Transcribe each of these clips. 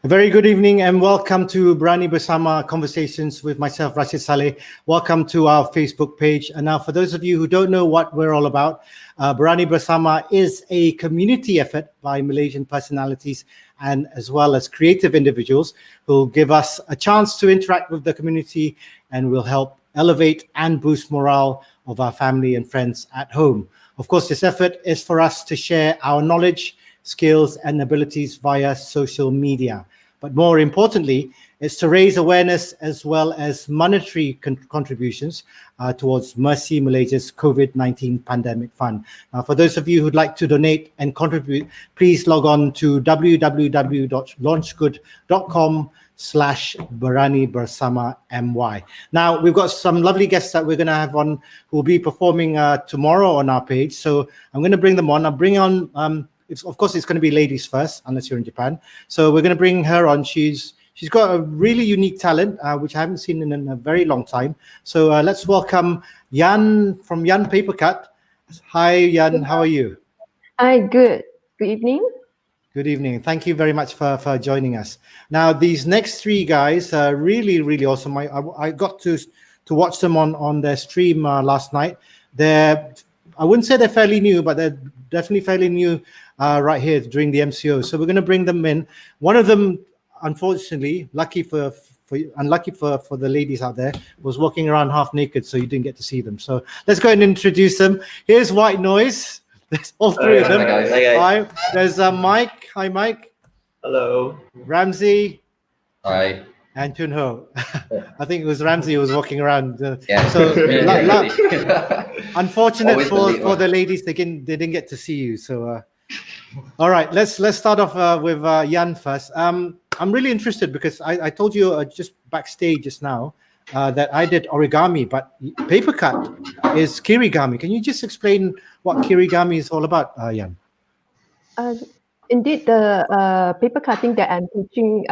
A very good evening and welcome to Berani Bersama Conversations with myself, Rashid Salleh. Welcome to our Facebook page. And now for those of you who don't know what we're all about, Berani Bersama is a community effort by Malaysian personalities and as well as creative individuals who give us a chance to interact with the community and will help elevate and boost morale of our family and friends at home. Of course, this effort is for us to share our knowledge, skills and abilities via social media. But more importantly, it's to raise awareness as well as monetary contributions towards MERCY Malaysia's COVID-19 Pandemic Fund. Now, for those of you who'd like to donate and contribute, please log on to www.launchgood.com/beranibersama. Now, we've got some lovely guests that we're going to have on who will be performing tomorrow on our page. So I'm going to bring them on. I'll bring on... of course, it's going to be ladies first, unless you're in Japan. So we're going to bring her on. She's got a really unique talent, which I haven't seen in a very long time. So let's welcome Yian from Yian Papercut. Hi, Yian. How are you? Hi, good. Good evening. Good evening. Thank you very much for joining us. Now, these next three guys are really, really awesome. I got to watch them on their stream last night. I wouldn't say they're fairly new, but they're definitely fairly new right here during the MCO. So we're going to bring them in. One of them, unfortunately, unlucky for the ladies out there, was walking around half naked, so you didn't get to see them. So let's go ahead and introduce them. Here's Whit3 Noiz3. There's all three of them. Hi, guys. Hi, guys. Hi. There's Mike. Hi, Mike. Hello. Ramsey. Hi. And Chunho. I think it was Ramsey who was walking around. Yeah. So unfortunate for the ladies, they didn't get to see you. So all right, let's start off with Yian first. I'm really interested because I told you just backstage just now that I did origami, but paper cut is kirigami. Can you just explain what kirigami is all about, Yian? Indeed, the paper cutting that I'm teaching,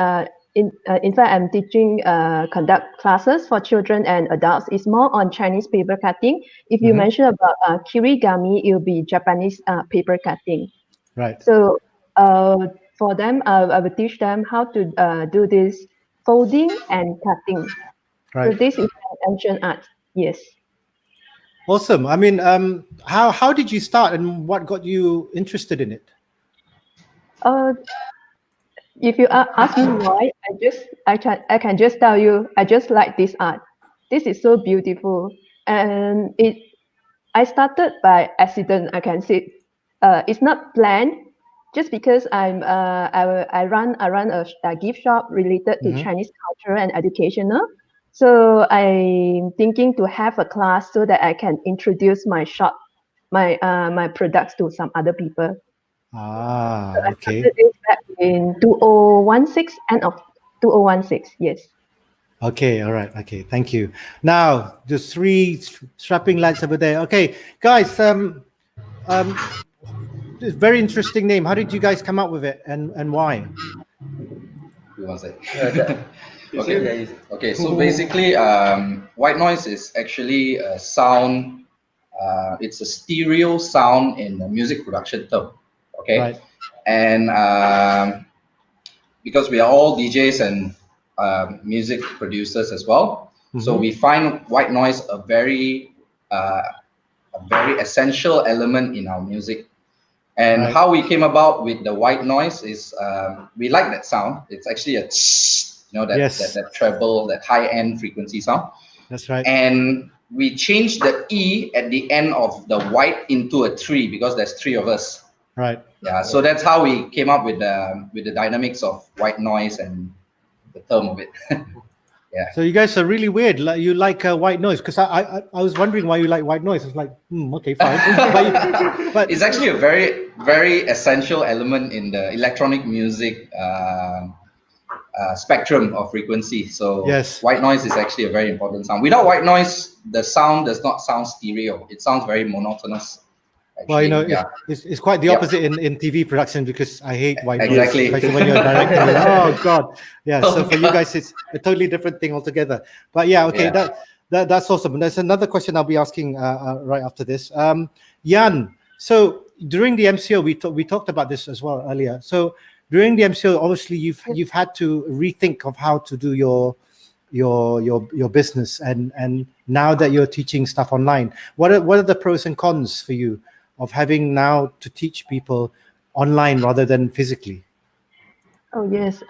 in fact, I'm teaching conduct classes for children and adults. Is more on Chinese paper cutting. If you mention about kirigami, it will be Japanese paper cutting. Right. So for them, I will teach them how to do this folding and cutting. Right. So this is an ancient art. Yes. Awesome. I mean, how did you start and what got you interested in it? If you ask me why, I can just tell you, I just like this art. This is so beautiful, and I started by accident. I can say it's not planned. Just because I run a gift shop related to Chinese culture and educational. So I'm thinking to have a class so that I can introduce my shop, my products to some other people. Ah, so okay. I started this back in 2016, end of 2016. Yes. Okay, all right. Okay, thank you. Now, the three strapping lads over there. Okay, guys, very interesting name. How did you guys come up with it and why? Who was it? Okay, so basically, white noise is actually a sound, it's a stereo sound in the music production term. Okay, right. And because we are all DJs and music producers as well, so we find white noise a very essential element in our music. And how we came about with the white noise is we like that sound. It's actually a that treble, that high end frequency sound. That's right. And we changed the E at the end of the white into a 3 because there's 3 of us. Right. Yeah, so that's how we came up with the dynamics of white noise and the term of it. Yeah. So you guys are really weird. You like white noise because I was wondering why you like white noise. It's like okay, fine. but it's actually a very, very essential element in the electronic music spectrum of frequency. So white noise is actually a very important sound. Without white noise, the sound does not sound stereo. It sounds very monotonous. Actually, well, it's quite the opposite in TV production because I hate white noise, exactly. especially when you're a director. Oh God, yeah. So for you guys, it's a totally different thing altogether. But yeah, okay, that's awesome. And there's another question I'll be asking right after this. Yian, so during the MCO, we talked about this as well earlier. So during the MCO, obviously you've had to rethink of how to do your business, and now that you're teaching stuff online, what are the pros and cons for you of having now to teach people online rather than physically? Oh yes.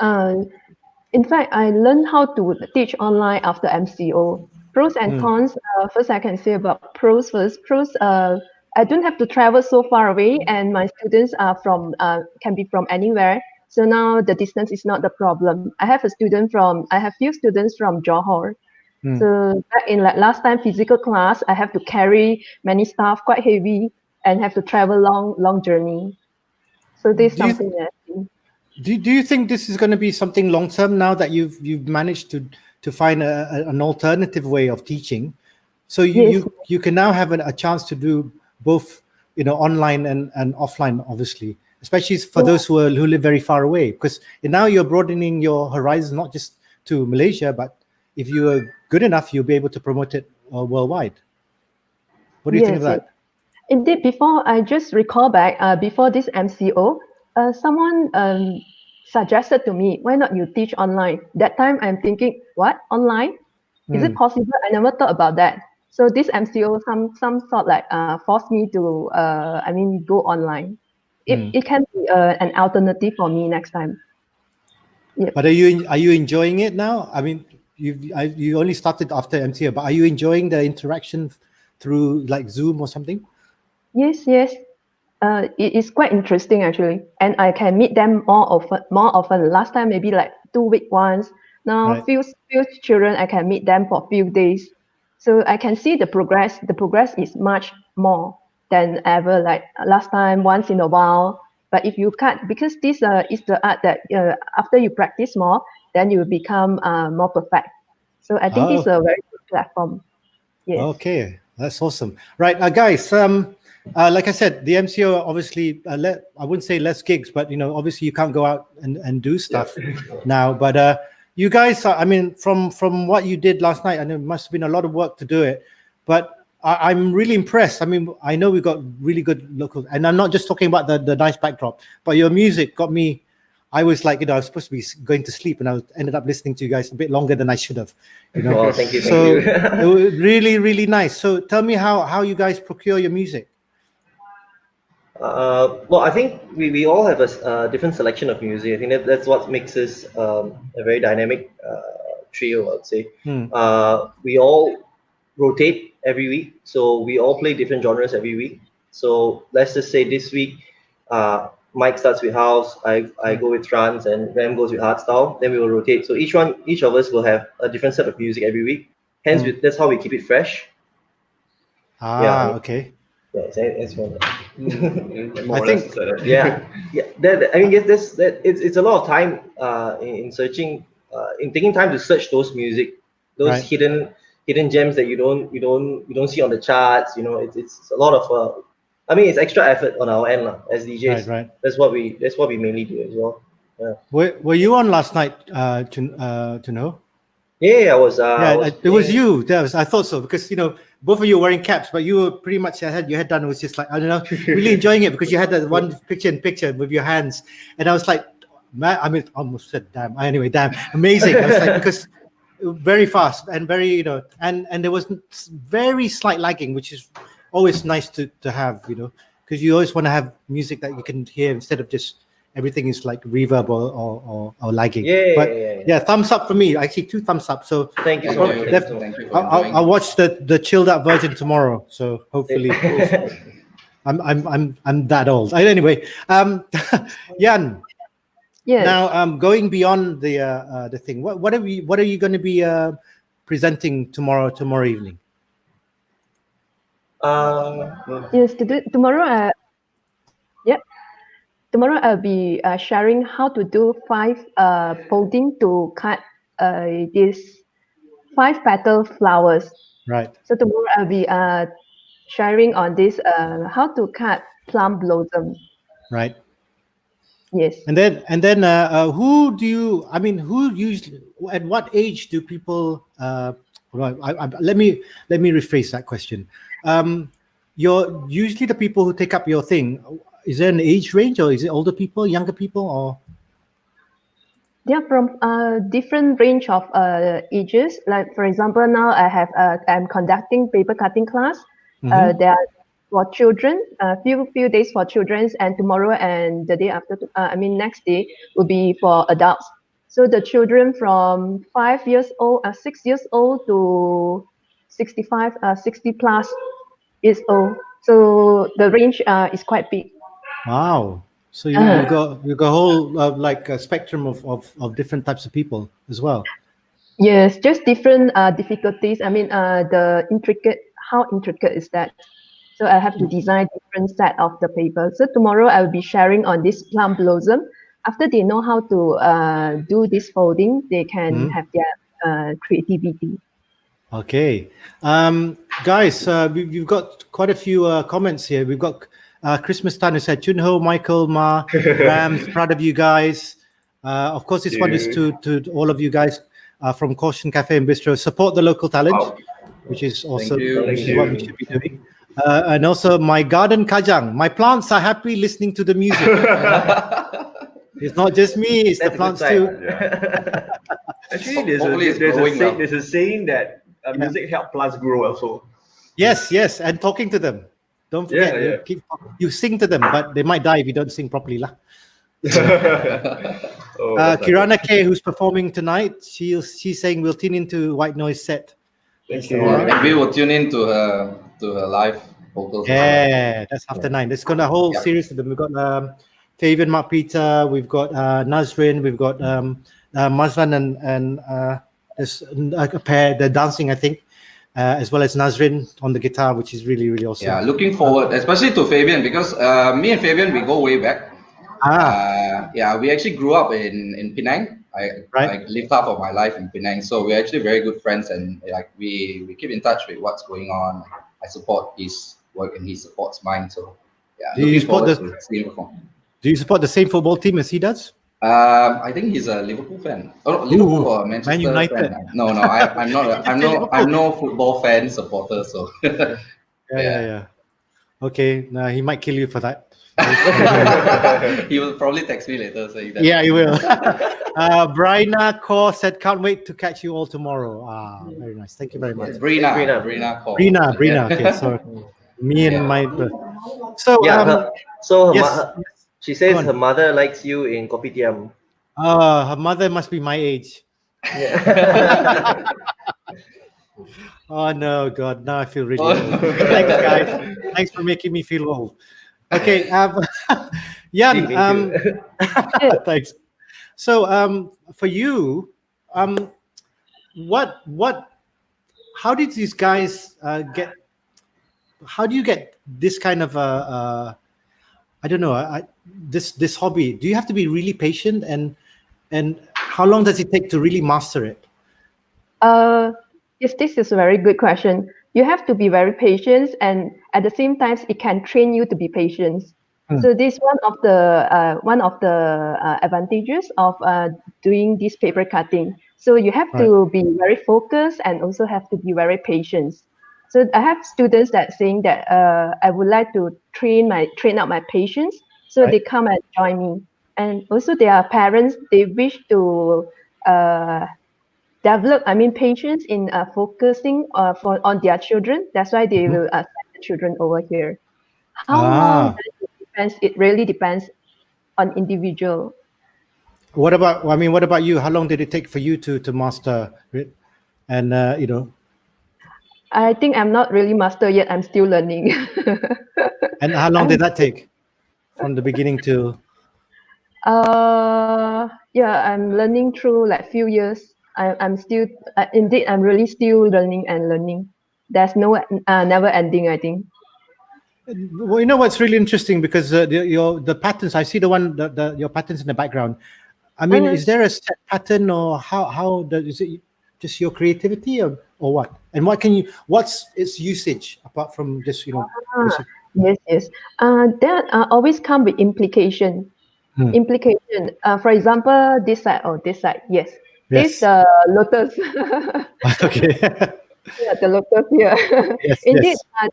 In fact, I learned how to teach online after MCO. Pros and cons. First, I can say about pros first. Pros. I don't have to travel so far away, and my students are from can be from anywhere. So now the distance is not the problem. I have few students from Johor. So back in like last time physical class, I have to carry many stuff, quite heavy, and have to travel long journey. So this is something that do you think this is going to be something long term now that you've managed to find an alternative way of teaching? So you can now have a chance to do both, online and offline, obviously, especially for those who live very far away, because now you're broadening your horizon, not just to Malaysia, but if you are good enough, you'll be able to promote it worldwide. What do you think of that? Indeed, before I just recall back, before this MCO, someone suggested to me, why not you teach online? That time I'm thinking, what, online? Is it possible? I never thought about that. So this MCO, some sort like forced me to, go online. It can be an alternative for me next time. Yep. But are you enjoying it now? I mean, you only started after MCO, but are you enjoying the interaction through like Zoom or something? Yes. It is quite interesting actually, and I can meet them more often. Last time maybe like 2 week once. Now few children I can meet them for few days, so I can see the progress. The progress is much more than ever. Like last time, once in a while. But if you can't, because this is the art that after you practice more, then you will become more perfect. So I think this is a very good platform. Yes. Okay, that's awesome. Right, guys. Like I said, the MCO obviously, I wouldn't say less gigs, but obviously you can't go out and do stuff now. But you guys, I mean, from what you did last night, I know it must have been a lot of work to do it, but I'm really impressed. I mean, I know we got really good local, and I'm not just talking about the nice backdrop, but your music got me. I was like, I was supposed to be going to sleep, and I ended up listening to you guys a bit longer than I should have. Well, thank you. So it was really, really nice. So tell me how you guys procure your music. Well, I think we all have a different selection of music. I think that's what makes us a very dynamic trio, I would say. We all rotate every week, so we all play different genres every week. So let's just say this week, Mike starts with house, I go with trance, and Ram goes with hardstyle. Then we will rotate. So each of us will have a different set of music every week. Hence, that's how we keep it fresh. Okay. Yeah, it's one. I think. I mean, it's a lot of time in searching, in taking time to search those music, those hidden gems that you don't see on the charts. It's a lot of. I mean, it's extra effort on our end, as DJs. Right. That's what we mainly do as well. Yeah. Were you on last night? To know? Yeah, I was. It was you. I thought so, because both of you were wearing caps, but you were pretty much had your head done. It was just like, I don't know, really enjoying it, because you had that one picture with your hands, and I was like, man, I mean, almost said damn. Anyway, damn, amazing. I was like, because very fast and very and there was very slight lagging, which is always nice to have, because you always want to have music that you can hear instead of just everything is like reverb or lagging. Yeah, thumbs up for me. I see 2 thumbs up. So thank you so much. I'll watch the chilled out version tomorrow. So hopefully, I'm that old. Anyway, Yian. Yes. Now, going beyond the thing, what are you going to be presenting tomorrow evening? Yes, tomorrow. Tomorrow I'll be sharing how to do 5 folding to cut these 5 petal flowers. Right. So tomorrow I'll be sharing on this how to cut plum blossom. Right. Yes. And then who usually, at what age do people let me rephrase that question. You're usually the people who take up your thing. Is there an age range, or is it older people, younger people, or? They are from different range of ages. Like for example, now I'm conducting paper cutting class. There are for children, few days for children, and tomorrow and the day after, next day will be for adults. So the children from 5 years old, 6 years old to 65, 60 plus years old. So the range is quite big. Wow. So you've got a whole like a spectrum of different types of people as well. Yes, just different difficulties. How intricate is that? So I have to design different set of the paper. So tomorrow I will be sharing on this plum blossom. After they know how to do this folding, they can have their creativity. Okay. Guys, we've got quite a few comments here. We've got Christmas Tan who said, Chunho, Michael, Ma, Rams, proud of you guys. Of course, this one is to all of you guys from Caution Cafe and Bistro. Support the local talent, which is also which is what we should be doing. And also my garden kajang. My plants are happy listening to the music. It's not just me, it's the plants too. Yeah. Actually, there's a saying that music helps plants grow also. Yes, and talking to them. Don't forget, you sing to them, but they might die if you don't sing properly. Kirana K, who's performing tonight, she's saying we'll tune into White Noise set. Thank you. And we will tune into her live vocals. Yeah, that's after 9. There's got a whole series of them. We've got Fabian, Mark Peter, we've got Nazrin, we've got Mazlan and there's a pair, they're dancing, I think, as well as Nazrin on the guitar, which is really, really awesome. Yeah, looking forward, especially to Fabian, because me and Fabian, we go way back. We actually grew up in Penang. I lived half of my life in Penang, so we're actually very good friends, and like we keep in touch with what's going on. I support his work and he supports mine. So yeah, do you support the same football team as he does? I think he's a Liverpool fan. Oh, Liverpool or Manchester Man United. Fan. No, I'm not. I'm no football fan supporter. So yeah. Okay, he might kill you for that. He will probably text me later saying that. Yeah, he will. Brina Kaur said, "Can't wait to catch you all tomorrow." Very nice. Thank you very much. Brina Kaur. Brina. Okay, so me and my. She says her mother likes you in Kopitiam. Her mother must be my age. Yeah. Oh no, God! Now I feel really old. Thanks, guys. Thanks for making me feel old. Okay, Yian. Thanks. So, for you, how did these guys get? How do you get this kind of I don't know, this hobby? Do you have to be really patient, and how long does it take to really master it? Yes, this is a very good question. You have to be very patient, and at the same time, it can train you to be patient. So this one of the advantages of doing this paper cutting. So you have to be very focused and also have to be very patient. So I have students that saying that I would like to train out my patience. So they come and join me. And also their parents, they wish to develop, patience in focusing on their children. That's why they will send the children over here. How long does it depends? It really depends on individual. What about you? How long did it take for you to master it? And I think I'm not really master yet. I'm still learning. And how long did that take from the beginning to? I'm learning through like few years. I'm still indeed I'm really still learning. There's no never ending, I think. Well, you know what's really interesting, because the patterns, I see your patterns in the background. I mean, is there a set pattern, or how is it just your creativity, or what? And what's its usage apart from just Yes. That always come with implication. Implication. For example, this side. Yes. This lotus. Okay. Yeah, the lotus here. Yes, indeed. Yes.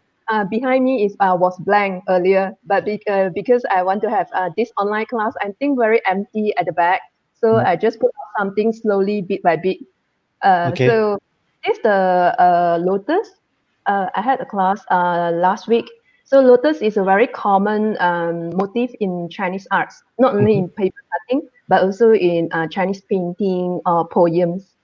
Behind me was blank earlier, but because I want to have this online class, I think very empty at the back. So I just put out something slowly, bit by bit. Okay. So this the lotus. I had a class last week. So lotus is a very common motif in Chinese arts, not only in paper cutting, but also in Chinese painting or poems.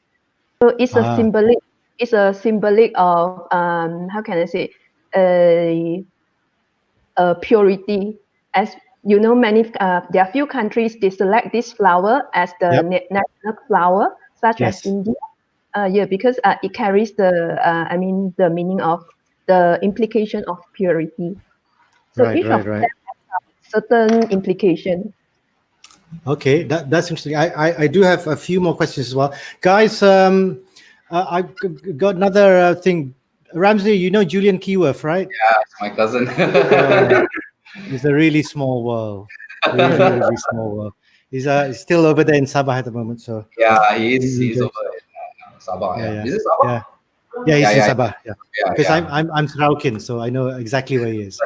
So it's a symbolic. It's a symbolic of how can I say, a purity. As you know, many there are few countries they select this flower as the national flower, such as India. Yeah, because it carries the I mean the meaning of the implication of purity. So each of them has certain implication. Okay, that's interesting. I do have a few more questions as well, guys. I've got another thing. Ramsey, you know Julian Keyworth, right? Yeah, it's my cousin. It's a really small world. Really, really small world. He's still over there in Sabah at the moment. So yeah, he's over in Sabah. Yeah. Is it Sabah? Yeah, he's in Sabah. Yeah, because I'm Sarawakian, so I know exactly where he is.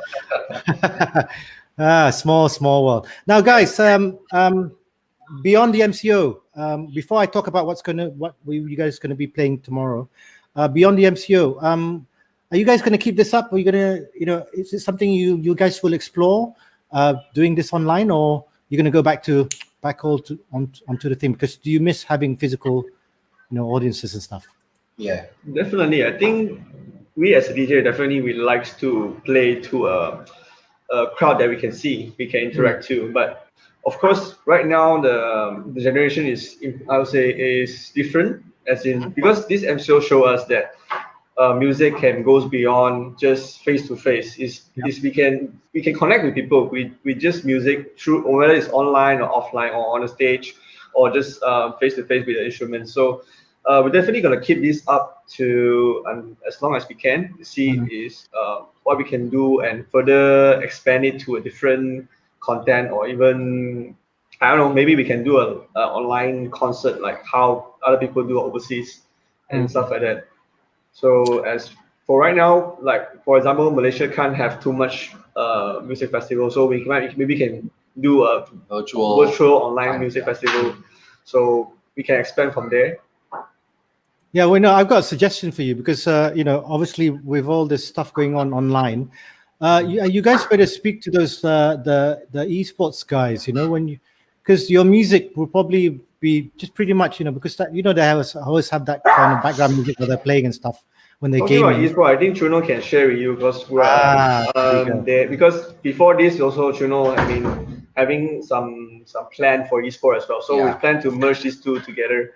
Small world. Now, guys, beyond the MCO, before I talk about you guys gonna be playing tomorrow, beyond the MCO, are you guys gonna keep this up? Are you gonna, is it something you guys will explore, doing this online, or you're gonna go back onto the thing? Because do you miss having physical, audiences and stuff? Yeah, definitely. I think we as a DJ definitely we likes to play to a crowd that we can see, we can interact to. But of course, right now the generation is, I would say, is different. As in, because this MCO show us that music goes beyond just face to face. Is we can connect with people with just music through, whether it's online or offline or on a stage or just face to face with the instrument. So we're definitely gonna keep this up to as long as we can. See is what we can do and further expand it to a different content, or even I don't know, maybe we can do a online concert like how other people do overseas and stuff like that. So as for right now, like for example, Malaysia can't have too much music festival, so maybe can do a virtual online music festival, so we can expand from there. Yeah, well, no, I've got a suggestion for you because obviously with all this stuff going on online, you guys better speak to those the esports guys. Because your music will probably be just pretty much because that they always have that kind of background music where they're playing and stuff when they're gaming. About esports, I think Chuno can share with you because because before this also Chuno, I mean, having some plan for esports as well. So we plan to merge these two together.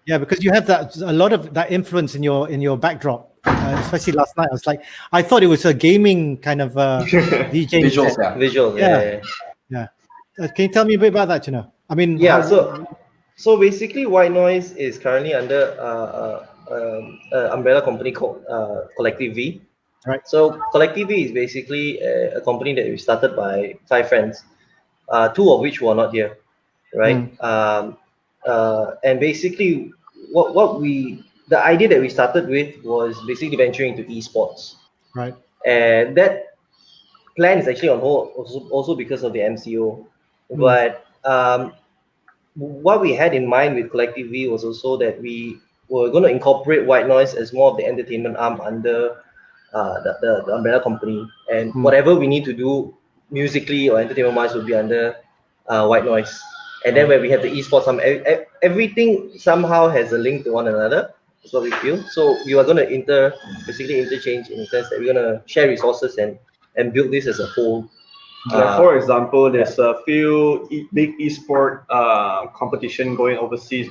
Yeah, because you have a lot of that influence in your backdrop. Especially last night, I thought it was a gaming kind of DJ visual. Yeah. Can you tell me a bit about that? I mean, so basically, Whit3 Noiz3 is currently under an umbrella company called Collective V. Right. So Collective V is basically a company that we started by 5 friends, 2 of which were not here, right? And basically, the idea that we started with was basically venturing into esports. Right. And that plan is actually on hold also because of the MCO. But what we had in mind with Collective V was also that we were going to incorporate Whit3 Noiz3 as more of the entertainment arm under the umbrella company, and whatever we need to do musically or entertainment-wise will be under Whit3 Noiz3. And then when we have the esports, everything somehow has a link to one another. That's what we feel. So we are going to basically interchange in the sense that we're going to share resources and build this as a whole. For example, there's a few big esport competition going overseas.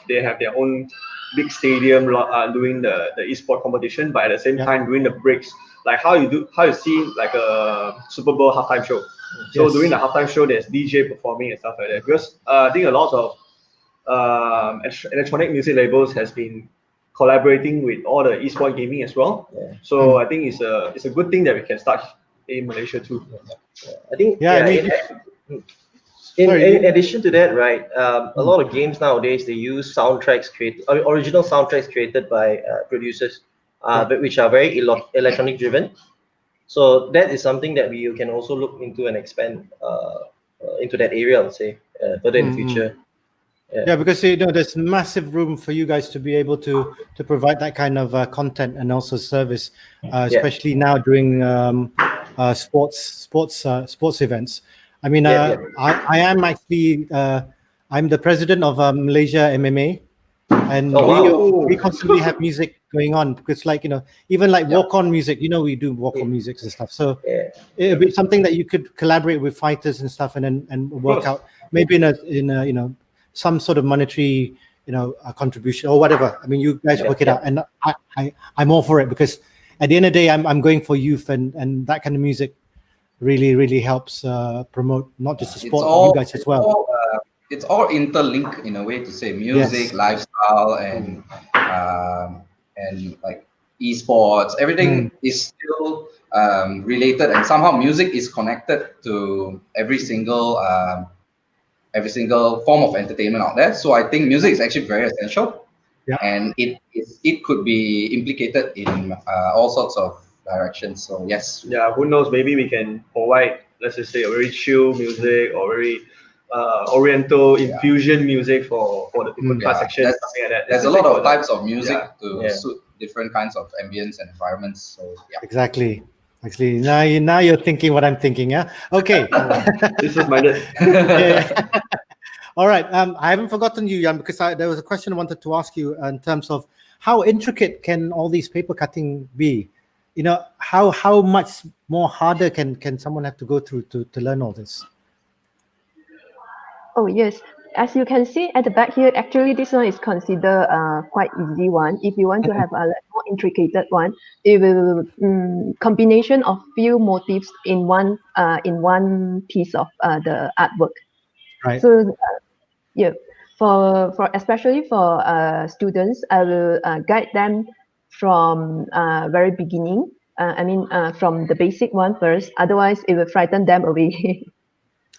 They have their own big stadium doing the esport competition, but at the same time doing the breaks, like how you see like a Super Bowl halftime show. So during the halftime show, there's DJ performing and stuff like that. Because I think a lot of electronic music labels has been collaborating with all the esport gaming as well. So I think it's a good thing that we can start in Malaysia too. I think in addition to that, right, a lot of games nowadays they use original soundtracks created by producers, but which are very electronic driven. So that is something that you can also look into and expand into that area, I would say, further in the future. Yeah, because there's massive room for you guys to be able to provide that kind of content and also service, especially now during sports events. I mean, I am actually I'm the president of Malaysia MMA, and we constantly have music going on because, like, even like walk-on music, we do walk-on music and stuff. So it'd be something that you could collaborate with fighters and stuff, and work out maybe in a some sort of monetary contribution or whatever. I mean, you guys work it out, and I'm all for it, because at the end of the day, I'm going for youth, and that kind of music really helps promote not just the sport, but you guys as well. It's all interlinked in a way to say music, lifestyle, and like esports. Everything is still related, and somehow music is connected to every single form of entertainment out there. So I think music is actually very essential, and it could be implicated in all sorts of directions. So yes. Yeah, who knows? Maybe we can provide, let's just say, a very chill music or very oriental infusion music for the people class section, something like that. There's a lot of types of music to suit different kinds of ambience and environments. So exactly. Actually, now you're thinking what I'm thinking. Yeah. Okay. This is minded. All right. I haven't forgotten you, Yian, because there was a question I wanted to ask you in terms of how intricate can all these paper cutting be? How much more harder can someone have to go through to learn all this? Oh yes, as you can see at the back here, actually this one is considered quite easy one. If you want to have a more intricate one, it will combination of few motifs in one piece of the artwork. Right. So for especially for students, I will guide them from very beginning. From the basic one first. Otherwise, it will frighten them away.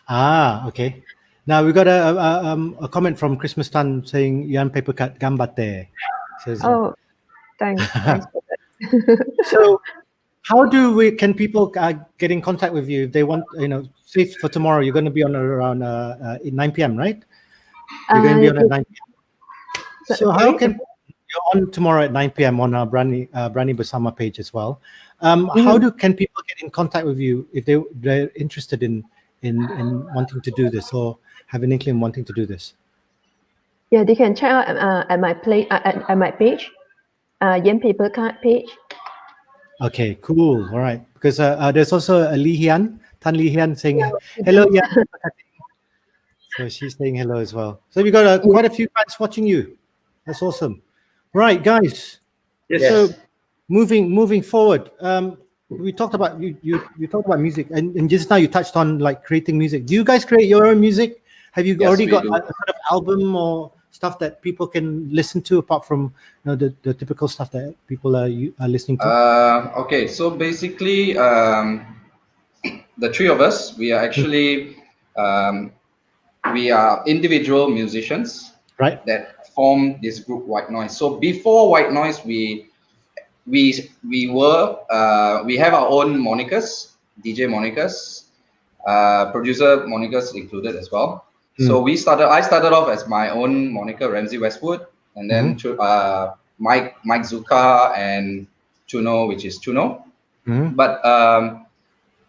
Okay. Now we got a comment from Christmas Tan saying Yian Papercut gambate. Thanks for that. So how can people get in contact with you if they want, say for tomorrow, you're going to be on around 9 p.m., right? You're going to be on at 9 p.m. So how can you're on tomorrow at 9 p.m. on our Berani Bersama page as well? How can people get in contact with you if they're interested in wanting to do this, or have an inkling wanting to do this? Yeah, they can check out at my page, Yian Papercut page. Okay, cool. All right, because there's also a Tan Li Hian saying hello, Yian. So she's saying hello as well. So we got quite a few fans watching you. That's awesome. Right, guys. Yes. So moving forward, we talked about you talked about music, and just now you touched on like creating music. Do you guys create your own music? Have you already got a sort of album or stuff that people can listen to, apart from the typical stuff that people are listening to? Okay, so basically, the three of us, we are actually we are individual musicians, right, that form this group Whit3 Noiz3. So before Whit3 Noiz3, we have our own monikers, DJ monikers, producer monikers included as well. So I started off as my own moniker, Ramsey Westwood, and then Mike Zuka and Chuno, which is Chuno. But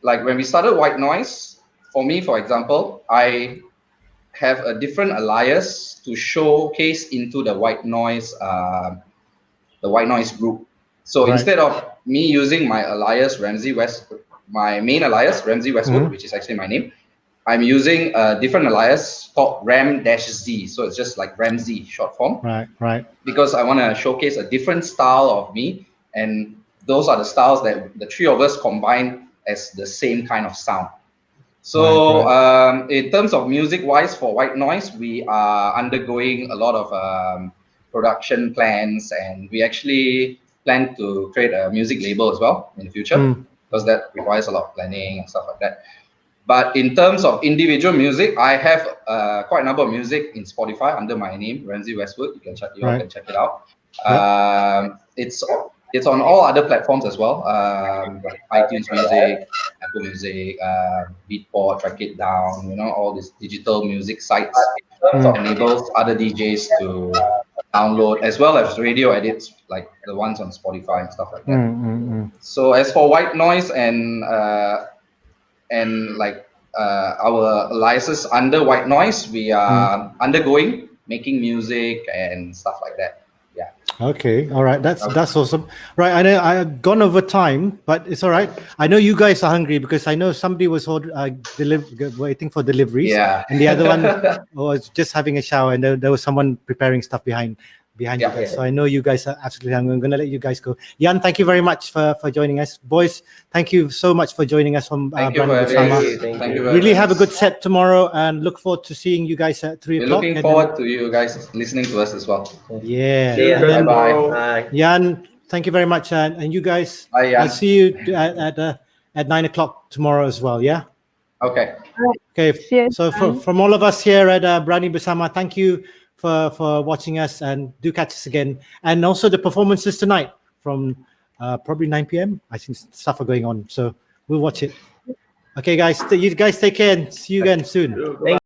like when we started Whit3 Noiz3, for me, for example, I have a different alias to showcase into the Whit3 Noiz3 group. So instead of me using my alias my main alias Ramsey Westwood, which is actually my name, I'm using a different alias called Ram-Z. So it's just like Ramsey short form. Right. Because I want to showcase a different style of me, and those are the styles that the three of us combine as the same kind of sound. So in terms of music-wise, for Whit3 Noiz3, we are undergoing a lot of production plans, and we actually plan to create a music label as well in the future, because that requires a lot of planning and stuff like that. But in terms of individual music, I have quite a number of music in Spotify under my name, Ramsey Westwood. You can check it out. It's it's on all other platforms as well, like iTunes Music, Apple Music, Beatport, Track It Down, all these digital music sites. Enables other DJs to download, as well as radio edits, like the ones on Spotify and stuff like that. So as for Whit3 Noiz3 and like our license under Whit3 Noiz3, we are undergoing making music and stuff like that. Yeah. Okay. All right. That's awesome. Right. I know I've gone over time, but it's all right. I know you guys are hungry because I know somebody was waiting for deliveries. Yeah. And the other one was just having a shower, and there was someone preparing stuff behind you guys. So I know you guys are absolutely hungry. I'm going to let you guys go. Yian, thank you very much for joining us. Boys, thank you so much for joining us from Thank you Berani Bersama. Thank you. Really have a good set tomorrow, and look forward to seeing you guys at 3 o'clock. We're looking forward to you guys listening to us as well. Yeah. Bye-bye. Yan, thank you very much. And you guys, Bye, Yan. I'll see you at 9 o'clock tomorrow as well. Yeah. Okay. Okay. So from all of us here at Berani Bersama, thank you for watching us, and do catch us again. And also the performances tonight from probably 9 p.m. I think stuff are going on, so we'll watch it. Okay, guys. You guys take care and see you again soon.